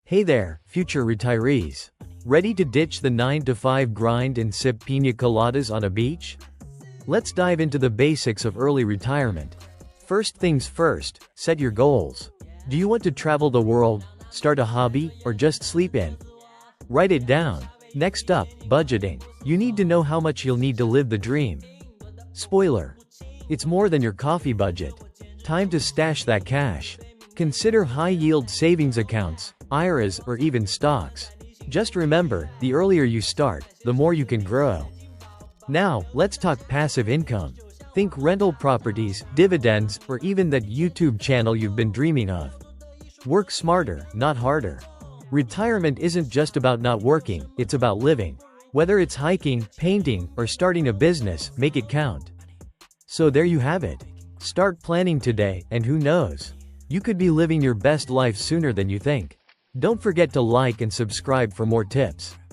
Hey there, future retirees. Ready to ditch the 9-to-5 grind and sip piña coladas on a beach? Let's dive into the basics of early retirement. First things first, set your goals. Do you want to travel the world, start a hobby, or just sleep in? Write it down. Next up, budgeting. You need to know how much you'll need to live the dream. Spoiler: it's more than your coffee budget. Time to stash that cash. Consider high-yield savings accounts, IRAs, or even stocks. Just remember, the earlier you start, the more you can grow. Now, let's talk passive income. Think rental properties, dividends, or even that YouTube channel you've been dreaming of. Work smarter, not harder. Retirement isn't just about not working, it's about living. Whether it's hiking, painting, or starting a business, make it count. So there you have it. Start planning today, and who knows? You could be living your best life sooner than you think. Don't forget to like and subscribe for more tips.